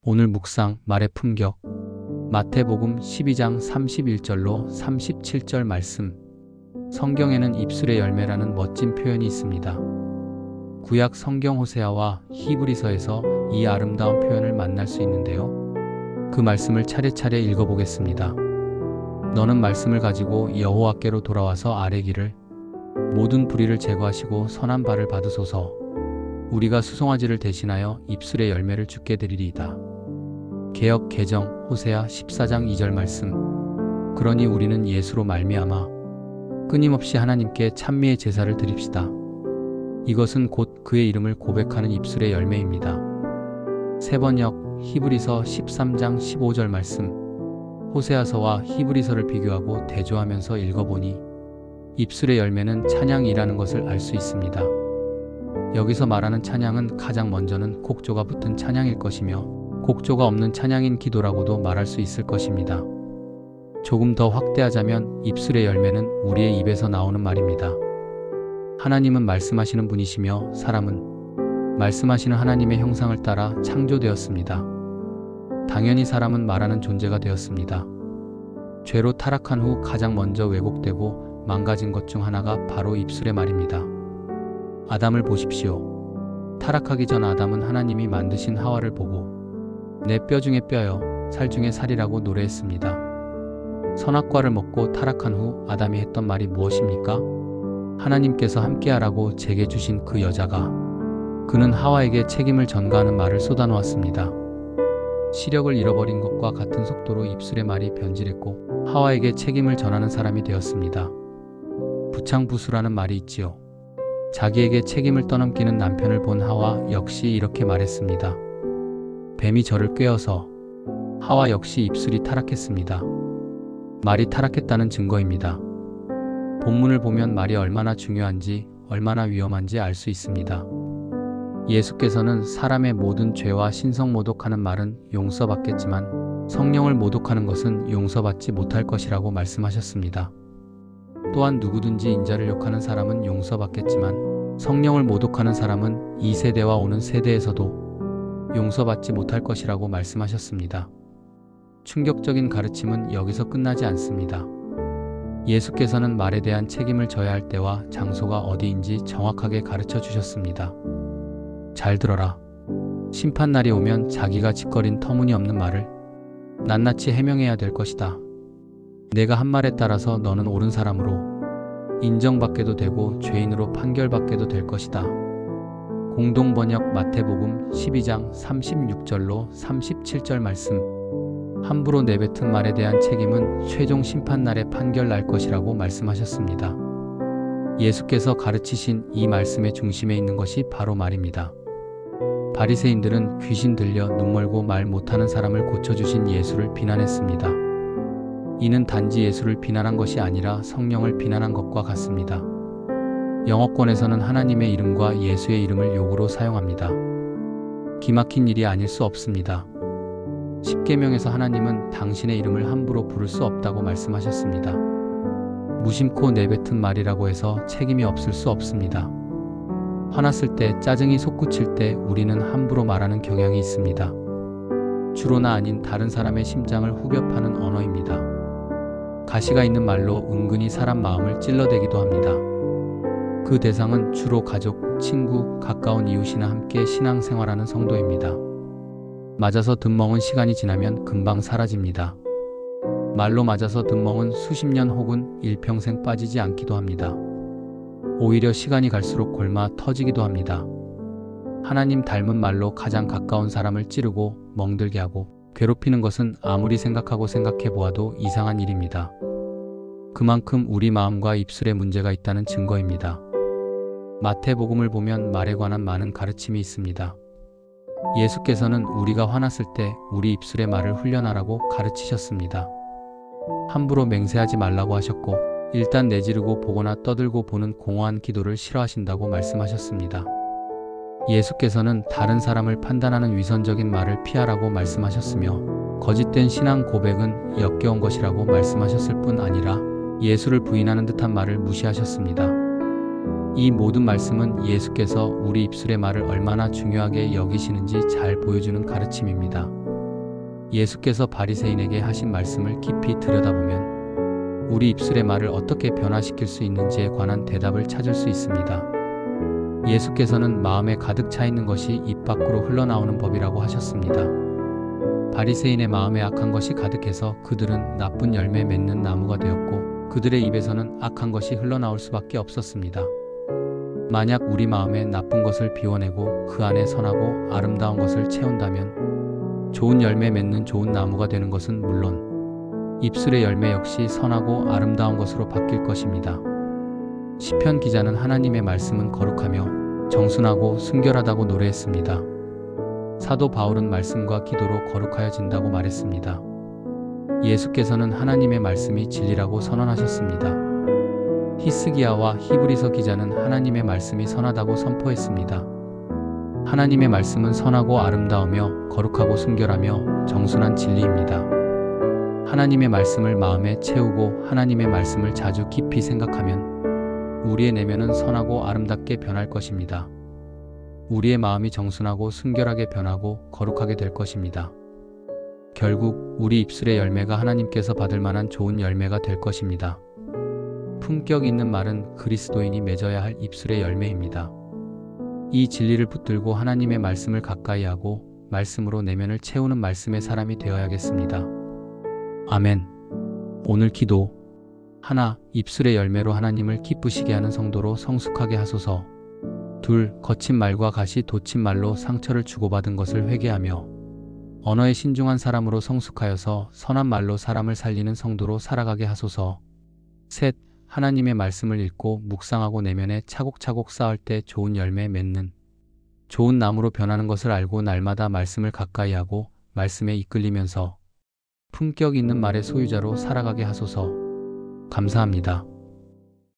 오늘 묵상 말의 품격. 마태복음 12장 31절로 37절 말씀. 성경에는 입술의 열매라는 멋진 표현이 있습니다. 구약 성경 호세아와 히브리서에서 이 아름다운 표현을 만날 수 있는데요. 그 말씀을 차례차례 읽어보겠습니다. 너는 말씀을 가지고 여호와께로 돌아와서 아뢰기를 모든 불의를 제거하시고 선한 발을 받으소서. 우리가 수송아지를 대신하여 입술의 열매를 주께 드리리이다. 개역 개정 호세아 14장 2절 말씀. 그러니 우리는 예수로 말미암아 끊임없이 하나님께 찬미의 제사를 드립시다. 이것은 곧 그의 이름을 고백하는 입술의 열매입니다. 세번역 히브리서 13장 15절 말씀. 호세아서와 히브리서를 비교하고 대조하면서 읽어보니 입술의 열매는 찬양이라는 것을 알 수 있습니다. 여기서 말하는 찬양은 가장 먼저는 곡조가 붙은 찬양일 것이며 곡조가 없는 찬양인 기도라고도 말할 수 있을 것입니다. 조금 더 확대하자면 입술의 열매는 우리의 입에서 나오는 말입니다. 하나님은 말씀하시는 분이시며 사람은 말씀하시는 하나님의 형상을 따라 창조되었습니다. 당연히 사람은 말하는 존재가 되었습니다. 죄로 타락한 후 가장 먼저 왜곡되고 망가진 것 중 하나가 바로 입술의 말입니다. 아담을 보십시오. 타락하기 전 아담은 하나님이 만드신 하와를 보고 내 뼈 중에 뼈여 살 중에 살이라고 노래했습니다. 선악과를 먹고 타락한 후 아담이 했던 말이 무엇입니까? 하나님께서 함께하라고 제게 주신 그 여자가. 그는 하와에게 책임을 전가하는 말을 쏟아놓았습니다. 시력을 잃어버린 것과 같은 속도로 입술의 말이 변질했고 하와에게 책임을 전하는 사람이 되었습니다. 부창부수라는 말이 있지요. 자기에게 책임을 떠넘기는 남편을 본 하와 역시 이렇게 말했습니다. 뱀이 저를 꿰어서. 하와 역시 입술이 타락했습니다. 말이 타락했다는 증거입니다. 본문을 보면 말이 얼마나 중요한지, 얼마나 위험한지 알 수 있습니다. 예수께서는 사람의 모든 죄와 신성 모독하는 말은 용서받겠지만 성령을 모독하는 것은 용서받지 못할 것이라고 말씀하셨습니다. 또한 누구든지 인자를 욕하는 사람은 용서받겠지만 성령을 모독하는 사람은 이 세대와 오는 세대에서도 용서받지 못할 것이라고 말씀하셨습니다. 충격적인 가르침은 여기서 끝나지 않습니다. 예수께서는 말에 대한 책임을 져야 할 때와 장소가 어디인지 정확하게 가르쳐 주셨습니다. 잘 들어라. 심판날이 오면 자기가 짓거린 터무니없는 말을 낱낱이 해명해야 될 것이다. 내가 한 말에 따라서 너는 옳은 사람으로 인정받게도 되고 죄인으로 판결받게도 될 것이다. 공동번역 마태복음 12장 36절로 37절 말씀. 함부로 내뱉은 말에 대한 책임은 최종 심판날에 판결 날 것이라고 말씀하셨습니다. 예수께서 가르치신 이 말씀의 중심에 있는 것이 바로 말입니다. 바리새인들은 귀신 들려 눈 멀고 말 못하는 사람을 고쳐주신 예수를 비난했습니다. 이는 단지 예수를 비난한 것이 아니라 성령을 비난한 것과 같습니다. 영어권에서는 하나님의 이름과 예수의 이름을 욕으로 사용합니다. 기막힌 일이 아닐 수 없습니다. 십계명에서 하나님은 당신의 이름을 함부로 부를 수 없다고 말씀하셨습니다. 무심코 내뱉은 말이라고 해서 책임이 없을 수 없습니다. 화났을 때, 짜증이 솟구칠 때 우리는 함부로 말하는 경향이 있습니다. 주로 나 아닌 다른 사람의 심장을 후벼 파는 언어입니다. 가시가 있는 말로 은근히 사람 마음을 찔러대기도 합니다. 그 대상은 주로 가족, 친구, 가까운 이웃이나 함께 신앙생활하는 성도입니다. 맞아서 든멍은 시간이 지나면 금방 사라집니다. 말로 맞아서 든멍은 수십 년 혹은 일평생 빠지지 않기도 합니다. 오히려 시간이 갈수록 골마 터지기도 합니다. 하나님 닮은 말로 가장 가까운 사람을 찌르고 멍들게 하고 괴롭히는 것은 아무리 생각해 보아도 이상한 일입니다. 그만큼 우리 마음과 입술에 문제가 있다는 증거입니다. 마태복음을 보면 말에 관한 많은 가르침이 있습니다. 예수께서는 우리가 화났을 때 우리 입술의 말을 훈련하라고 가르치셨습니다. 함부로 맹세하지 말라고 하셨고 일단 내지르고 보거나 떠들고 보는 공허한 기도를 싫어하신다고 말씀하셨습니다. 예수께서는 다른 사람을 판단하는 위선적인 말을 피하라고 말씀하셨으며 거짓된 신앙 고백은 역겨운 것이라고 말씀하셨을 뿐 아니라 예수를 부인하는 듯한 말을 무시하셨습니다. 이 모든 말씀은 예수께서 우리 입술의 말을 얼마나 중요하게 여기시는지 잘 보여주는 가르침입니다. 예수께서 바리새인에게 하신 말씀을 깊이 들여다보면 우리 입술의 말을 어떻게 변화시킬 수 있는지에 관한 대답을 찾을 수 있습니다. 예수께서는 마음에 가득 차 있는 것이 입 밖으로 흘러나오는 법이라고 하셨습니다. 바리새인의 마음에 악한 것이 가득해서 그들은 나쁜 열매 맺는 나무가 되었고 그들의 입에서는 악한 것이 흘러나올 수밖에 없었습니다. 만약 우리 마음에 나쁜 것을 비워내고 그 안에 선하고 아름다운 것을 채운다면 좋은 열매 맺는 좋은 나무가 되는 것은 물론 입술의 열매 역시 선하고 아름다운 것으로 바뀔 것입니다. 시편 기자는 하나님의 말씀은 거룩하며 정순하고 순결하다고 노래했습니다. 사도 바울은 말씀과 기도로 거룩하여진다고 말했습니다. 예수께서는 하나님의 말씀이 진리라고 선언하셨습니다. 히스기야와 히브리서 기자는 하나님의 말씀이 선하다고 선포했습니다. 하나님의 말씀은 선하고 아름다우며 거룩하고 순결하며 정순한 진리입니다. 하나님의 말씀을 마음에 채우고 하나님의 말씀을 자주 깊이 생각하면 우리의 내면은 선하고 아름답게 변할 것입니다. 우리의 마음이 정순하고 순결하게 변하고 거룩하게 될 것입니다. 결국 우리 입술의 열매가 하나님께서 받을 만한 좋은 열매가 될 것입니다. 품격 있는 말은 그리스도인이 맺어야 할 입술의 열매입니다. 이 진리를 붙들고 하나님의 말씀을 가까이 하고 말씀으로 내면을 채우는 말씀의 사람이 되어야겠습니다. 아멘. 오늘 기도. 하나, 입술의 열매로 하나님을 기쁘시게 하는 성도로 성숙하게 하소서. 둘, 거친 말과 가시 돋친 말로 상처를 주고받은 것을 회개하며 언어에 신중한 사람으로 성숙하여서 선한 말로 사람을 살리는 성도로 살아가게 하소서. 셋, 하나님의 말씀을 읽고 묵상하고 내면에 차곡차곡 쌓을 때 좋은 열매 맺는 좋은 나무로 변하는 것을 알고 날마다 말씀을 가까이 하고 말씀에 이끌리면서 품격 있는 말의 소유자로 살아가게 하소서. 감사합니다.